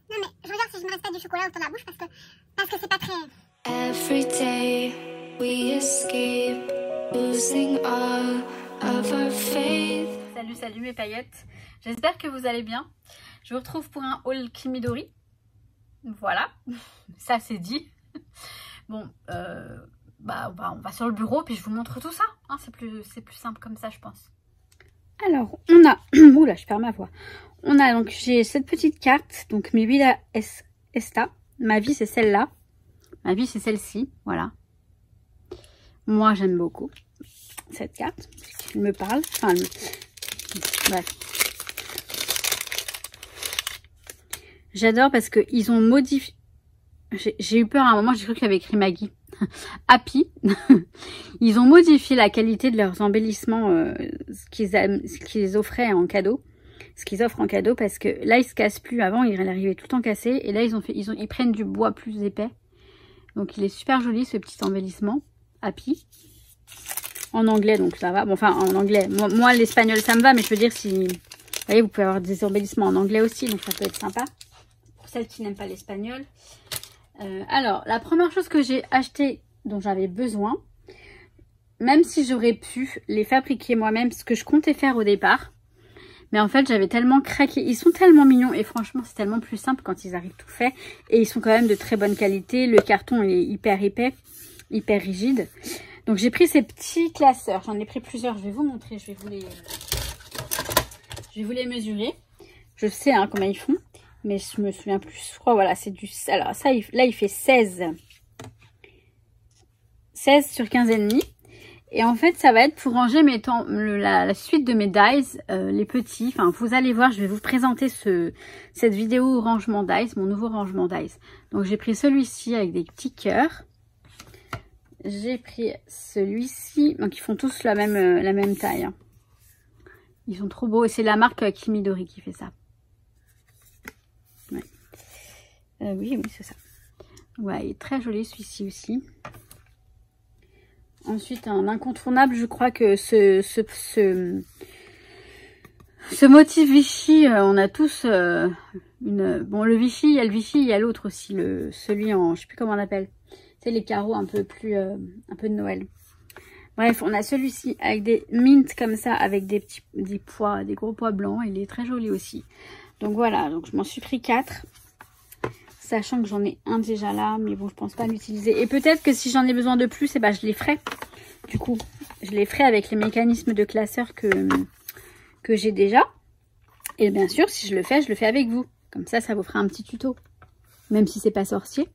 Non mais je regarde si je me reste pas du chocolat autour de la bouche parce que c'est pas très... Every day we escape, losing all of our faith. Salut mes paillettes, j'espère que vous allez bien. Je vous retrouve pour un haul Kimidori. Voilà, ça c'est dit. Bon, on va sur le bureau puis je vous montre tout ça. Hein, c'est plus simple comme ça je pense. Alors, on a... Oula, je perds ma voix. On a donc, j'ai cette petite carte. Donc, mes vida es esta. Ma vie, c'est celle-là. Ma vie, c'est celle-ci. Voilà. Moi, j'aime beaucoup cette carte. Elle me parle. Enfin, bref. J'adore parce qu'ils ont modifié... J'ai eu peur à un moment, j'ai cru qu'il avait écrit Maggie. Happy. Ils ont modifié la qualité de leurs embellissements, ce qu'ils offraient en cadeau. Ce qu'ils offrent en cadeau parce que là, ils se cassent plus. Avant, il arrivait tout le temps cassé. Et là, ils prennent du bois plus épais. Donc, il est super joli, ce petit embellissement. Happy. En anglais, donc ça va. Bon, enfin, en anglais. Moi, l'espagnol, ça me va. Mais je veux dire, si... Vous voyez, vous pouvez avoir des embellissements en anglais aussi. Donc, ça peut être sympa. Pour celles qui n'aiment pas l'espagnol. Alors, la première chose que j'ai acheté, dont j'avais besoin, même si j'aurais pu les fabriquer moi-même, ce que je comptais faire au départ, mais en fait, j'avais tellement craqué. Ils sont tellement mignons et franchement, c'est tellement plus simple quand ils arrivent tout faits. Et ils sont quand même de très bonne qualité. Le carton est hyper épais, hyper rigide. Donc, j'ai pris ces petits classeurs. J'en ai pris plusieurs. Je vais vous montrer. Je vais vous les mesurer. Je sais hein, combien ils font. Mais je me souviens plus. Je crois, voilà, c'est du... Alors, ça, là, il fait 16. 16 sur 15,5. Et en fait, ça va être pour ranger la suite de mes dies, les petits. Enfin, vous allez voir, je vais vous présenter cette vidéo rangement dies, mon nouveau rangement dies. Donc, j'ai pris celui-ci avec des petits cœurs. J'ai pris celui-ci. Donc, ils font tous la même taille. Hein. Ils sont trop beaux. Et c'est la marque Kimidori qui fait ça. Ouais. Oui, c'est ça. Ouais, il est très joli celui-ci aussi. Ensuite, un incontournable, je crois que ce motif Vichy, on a tous bon, le Vichy, il y a le Vichy, il y a l'autre aussi, celui en, je sais plus comment on appelle. C'est les carreaux un peu plus, un peu de Noël. Bref, on a celui-ci avec des mints comme ça, avec des gros pois blancs. Il est très joli aussi. Donc voilà, donc je m'en suis pris 4. Sachant que j'en ai un déjà là, mais bon, je pense pas l'utiliser. Et peut-être que si j'en ai besoin de plus, eh ben, je les ferai. Du coup, je les ferai avec les mécanismes de classeur que j'ai déjà. Et bien sûr, si je le fais avec vous. Comme ça, ça vous fera un petit tuto. Même si c'est pas sorcier.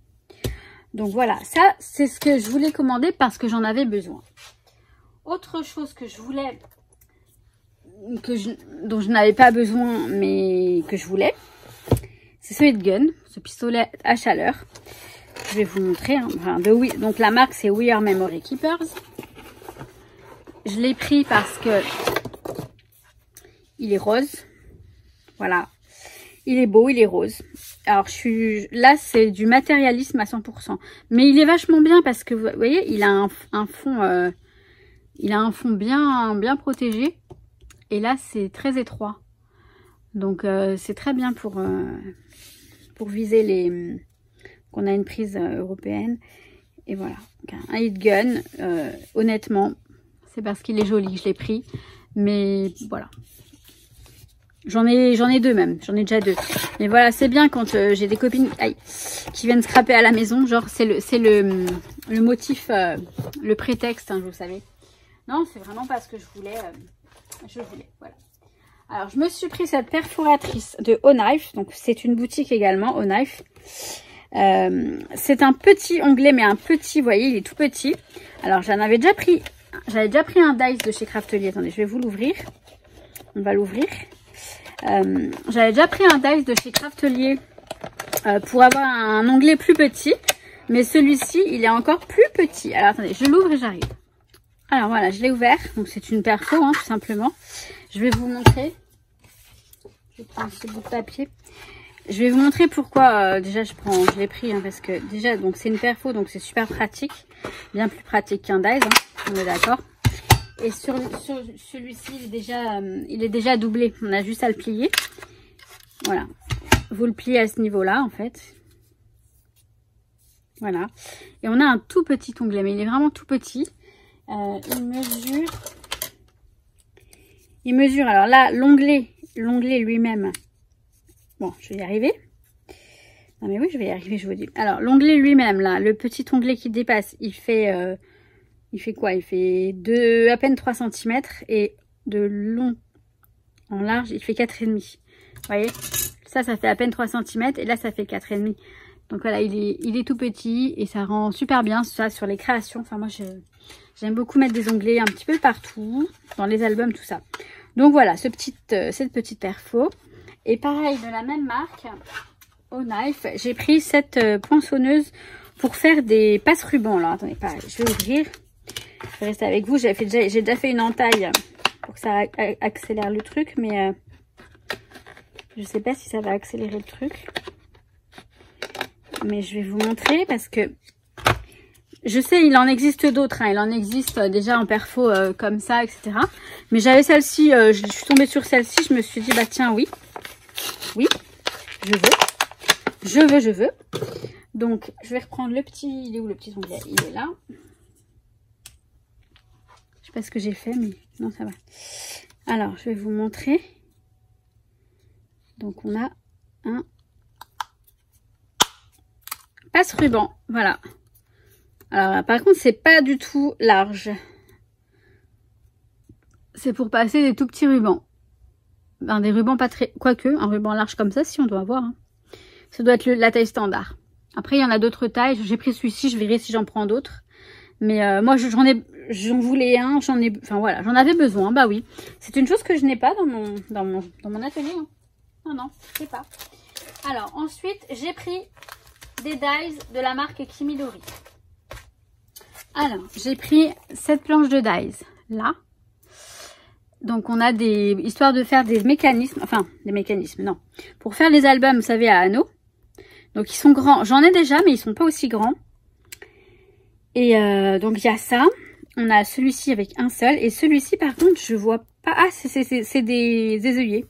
Donc voilà, ça, c'est ce que je voulais commander parce que j'en avais besoin. Autre chose que je voulais, dont je n'avais pas besoin, mais que je voulais, c'est ce heatgun, ce pistolet à chaleur. Je vais vous montrer. Hein. Enfin, donc la marque c'est We Are Memory Keepers. Je l'ai pris parce que il est rose. Voilà. Il est beau, il est rose. Alors là c'est du matérialisme à 100%. Mais il est vachement bien parce que vous voyez, il a un fond, bien protégé. Et là c'est très étroit. Donc c'est très bien pour viser qu'on a une prise européenne. Et voilà. Donc, un heatgun, honnêtement, c'est parce qu'il est joli, je l'ai pris. Mais voilà. J'en ai deux même. J'en ai déjà deux. Mais voilà, c'est bien quand j'ai des copines qui viennent scraper à la maison. Genre, c'est le motif, le prétexte, hein, vous savez. Non, c'est vraiment pas ce que je voulais. Voilà. Alors, je me suis pris cette perforatrice de O-Knife. Donc, c'est une boutique également, O-Knife. C'est un petit onglet, mais un petit, vous voyez, il est tout petit. Alors, j'avais déjà pris un dice de chez Craftelier. Attendez, je vais vous l'ouvrir. On va l'ouvrir. J'avais déjà pris un dice de chez Craftelier pour avoir un onglet plus petit. Mais celui-ci, il est encore plus petit. Alors, attendez, je l'ouvre et j'arrive. Alors, voilà, je l'ai ouvert. Donc, c'est une perfo, hein, tout simplement. Je vais vous montrer. Je vais prendre ce bout de papier. Je vais vous montrer pourquoi. Déjà, je l'ai pris hein, parce que déjà, donc c'est une perfo, donc c'est super pratique, bien plus pratique qu'un dies, hein, on est d'accord. Et sur celui-ci, il est déjà doublé. On a juste à le plier. Voilà. vous le pliez à ce niveau-là, en fait. Voilà. Et on a un tout petit onglet, mais il est vraiment tout petit. Il mesure, alors là, l'onglet lui-même. Bon, je vais y arriver. Non mais oui, je vais y arriver, je vous dis. Alors, l'onglet lui-même, là, le petit onglet qui dépasse, il fait quoi? Il fait à peine 3 cm et de long en large, il fait 4,5. Vous voyez? Ça fait à peine 3 cm et là, ça fait 4,5. Donc voilà, il est tout petit et ça rend super bien ça sur les créations. Enfin, moi, j'aime beaucoup mettre des onglets un petit peu partout, dans les albums, tout ça. Donc voilà, cette petite perfo. Et pareil, de la même marque, au Knife, j'ai pris cette poinçonneuse pour faire des passe-rubans. Alors, attendez, pareil, je vais ouvrir. Je vais rester avec vous. J'ai déjà fait une entaille pour que ça accélère le truc, mais je sais pas si ça va accélérer le truc. Mais je vais vous montrer parce que je sais, il en existe d'autres. Hein. Il en existe déjà en perfo comme ça, etc. Mais j'avais celle-ci, je suis tombée sur celle-ci. Je me suis dit, bah tiens, oui, je veux. Donc, je vais reprendre le petit. Il est où le petit onglet? Il est là. Je sais pas ce que j'ai fait, mais non, ça va. Alors, je vais vous montrer. Donc, on a un passe-ruban. Voilà. Alors, par contre, c'est pas du tout large. C'est pour passer des tout petits rubans. Ben, des rubans pas très... Quoique, un ruban large comme ça, si on doit avoir. Hein. Ça doit être la taille standard. Après, il y en a d'autres tailles. J'ai pris celui-ci, je verrai si j'en prends d'autres. Mais moi, j'en voulais un, enfin voilà, j'en avais besoin, bah oui. C'est une chose que je n'ai pas dans mon atelier. Hein. Non, je sais pas. Alors, ensuite, j'ai pris des dies de la marque Kimidori. Alors, j'ai pris cette planche de dies, là. Donc, on a histoire de faire des mécanismes, non. Pour faire les albums, vous savez, à anneaux. Donc, ils sont grands. J'en ai déjà, mais ils sont pas aussi grands. Et donc, il y a ça. On a celui-ci avec un seul. Et celui-ci, par contre, je vois pas. Ah, c'est des œillets.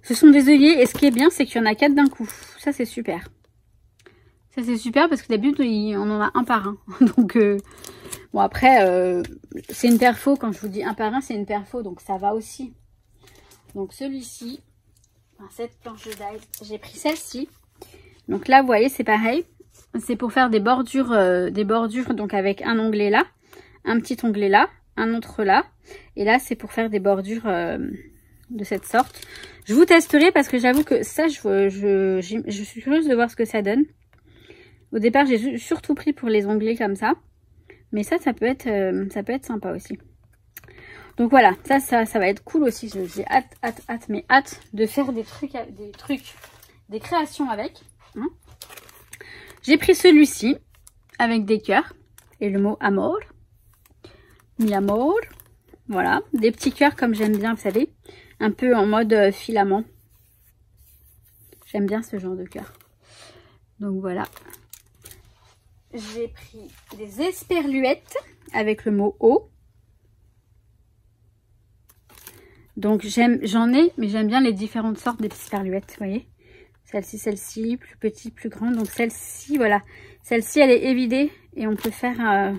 Ce sont des œillets. Et ce qui est bien, c'est qu'il y en a 4 d'un coup. Ça, c'est super. Ça, c'est super parce que d'habitude, on en a un par un. Donc, bon, après, c'est une perfo. Quand je vous dis un par un, c'est une perfo. Donc, ça va aussi. Donc, celui-ci, cette planche de dies, j'ai pris celle-ci. Donc là, vous voyez, c'est pareil. C'est pour faire des bordures donc avec un onglet là, un petit onglet là, un autre là. Et là, c'est pour faire des bordures de cette sorte. Je vous testerai parce que j'avoue que ça, je suis curieuse de voir ce que ça donne. Au départ, j'ai surtout pris pour les onglets comme ça. Mais ça peut être sympa aussi. Donc voilà, ça va être cool aussi. J'ai hâte de faire des créations avec. Hein. J'ai pris celui-ci avec des cœurs et le mot amour. Mi amor. Voilà, des petits cœurs comme j'aime bien, vous savez, un peu en mode filament. J'aime bien ce genre de cœur. Donc voilà. J'ai pris des esperluettes avec le mot eau. Donc j'en ai, mais j'aime bien les différentes sortes d'esperluettes, vous voyez. Celle-ci, plus petite, plus grande. Donc celle-ci, voilà. Celle-ci, elle est évidée. Et on peut faire...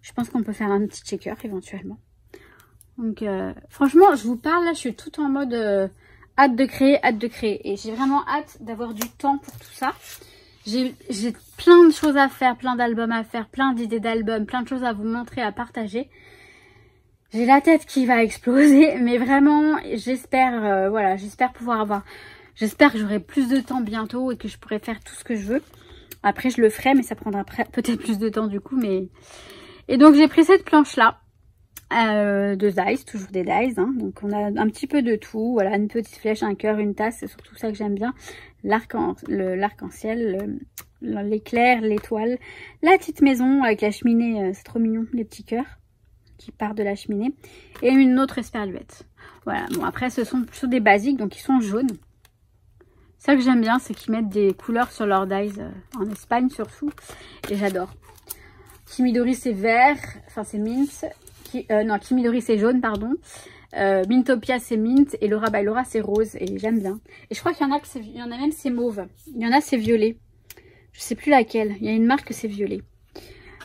je pense qu'on peut faire un petit checker éventuellement. Donc franchement, je vous parle là, je suis tout en mode hâte de créer. Et j'ai vraiment hâte d'avoir du temps pour tout ça. J'ai plein de choses à faire, plein d'albums à faire, plein d'idées d'albums, plein de choses à vous montrer, à partager. J'ai la tête qui va exploser. Mais vraiment, j'espère voilà, j'espère pouvoir avoir... J'espère que j'aurai plus de temps bientôt et que je pourrai faire tout ce que je veux. Après, je le ferai, mais ça prendra peut-être plus de temps du coup. Et donc, j'ai pris cette planche-là de dies, toujours des dies. Hein. Donc, on a un petit peu de tout. Voilà, une petite flèche, un cœur, une tasse. C'est surtout ça que j'aime bien. L'arc-en-ciel, l'éclair, l'étoile. La petite maison avec la cheminée. C'est trop mignon, les petits cœurs qui partent de la cheminée. Et une autre esperluette. Voilà, bon, après, ce sont plutôt des basiques, donc ils sont jaunes. Ça que j'aime bien, c'est qu'ils mettent des couleurs sur leurs dies, en Espagne surtout, et j'adore. Kimidori c'est vert, enfin c'est mint, non Kimidori c'est jaune pardon, Mintopia c'est mint et Laura by Laura c'est rose et j'aime bien. Et je crois qu'il y en a il y en a même c'est mauve. Il y en a c'est violet. Je sais plus laquelle. Il y a une marque c'est violet.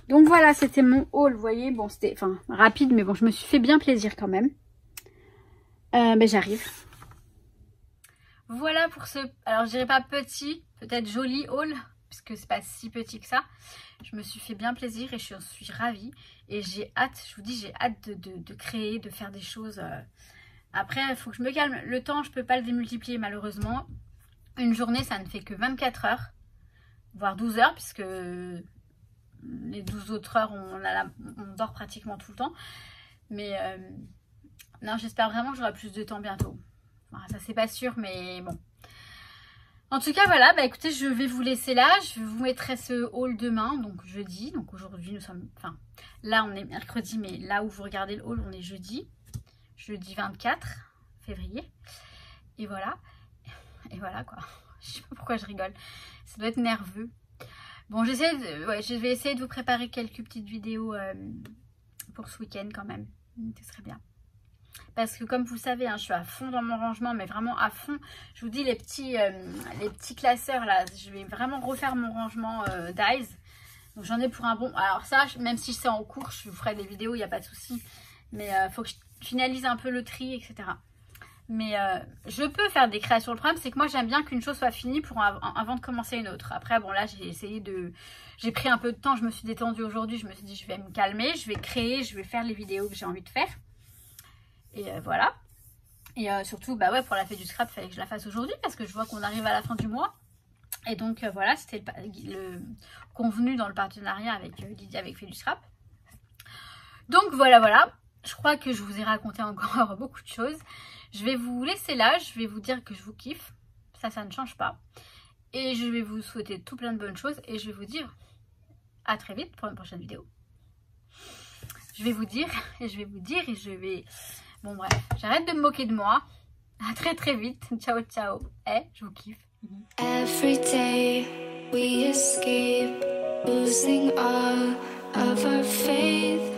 Donc voilà, c'était mon haul, vous voyez. Bon, c'était rapide, mais bon, je me suis fait bien plaisir quand même. Ben j'arrive. Voilà pour ce, alors je dirais pas petit, peut-être joli haul, puisque c'est pas si petit que ça. Je me suis fait bien plaisir et je suis ravie. Et j'ai hâte, je vous dis, j'ai hâte de créer, de faire des choses. Après, il faut que je me calme. Le temps, je peux pas le démultiplier malheureusement. Une journée, ça ne fait que 24 heures, voire 12 heures, puisque les 12 autres heures, on dort pratiquement tout le temps. Mais non, j'espère vraiment que j'aurai plus de temps bientôt. Enfin, ça, c'est pas sûr, mais bon. En tout cas, voilà, bah écoutez, je vais vous laisser là. Je vous mettrai ce haul demain, donc jeudi. Donc aujourd'hui, nous sommes... Enfin, là, on est mercredi, mais là où vous regardez le haul, on est jeudi. Jeudi 24 février. Et voilà. Et voilà, quoi. Je sais pas pourquoi je rigole. Ça doit être nerveux. Bon, je vais essayer de vous préparer quelques petites vidéos pour ce week-end quand même. Ce serait bien. Parce que comme vous le savez, hein, je suis à fond dans mon rangement, mais vraiment à fond. Je vous dis, les petits classeurs là, je vais vraiment refaire mon rangement d'Eyes. Donc j'en ai pour un bon... Alors ça, même si c'est en cours, je vous ferai des vidéos, il n'y a pas de souci. Mais il faut que je finalise un peu le tri, etc. Mais je peux faire des créations. Le problème, c'est que moi, j'aime bien qu'une chose soit finie avant de commencer une autre. Après, bon, là, j'ai essayé de... J'ai pris un peu de temps, je me suis détendue aujourd'hui. Je me suis dit, je vais me calmer, je vais créer, je vais faire les vidéos que j'ai envie de faire. Et voilà. Et surtout, bah ouais, pour la fête du scrap, il fallait que je la fasse aujourd'hui parce que je vois qu'on arrive à la fin du mois. Et donc, voilà, c'était le convenu dans le partenariat avec Lydia, avec Fait du Scrap. Donc, voilà. Je crois que je vous ai raconté encore beaucoup de choses. Je vais vous laisser là. Je vais vous dire que je vous kiffe. Ça ne change pas. Et je vais vous souhaiter tout plein de bonnes choses. Et je vais vous dire à très vite pour une prochaine vidéo. Je vais vous dire et je vais... Bon bref, j'arrête de me moquer de moi. À très vite. Ciao, ciao. Je vous kiffe. Every day we escape, losing all of our faith.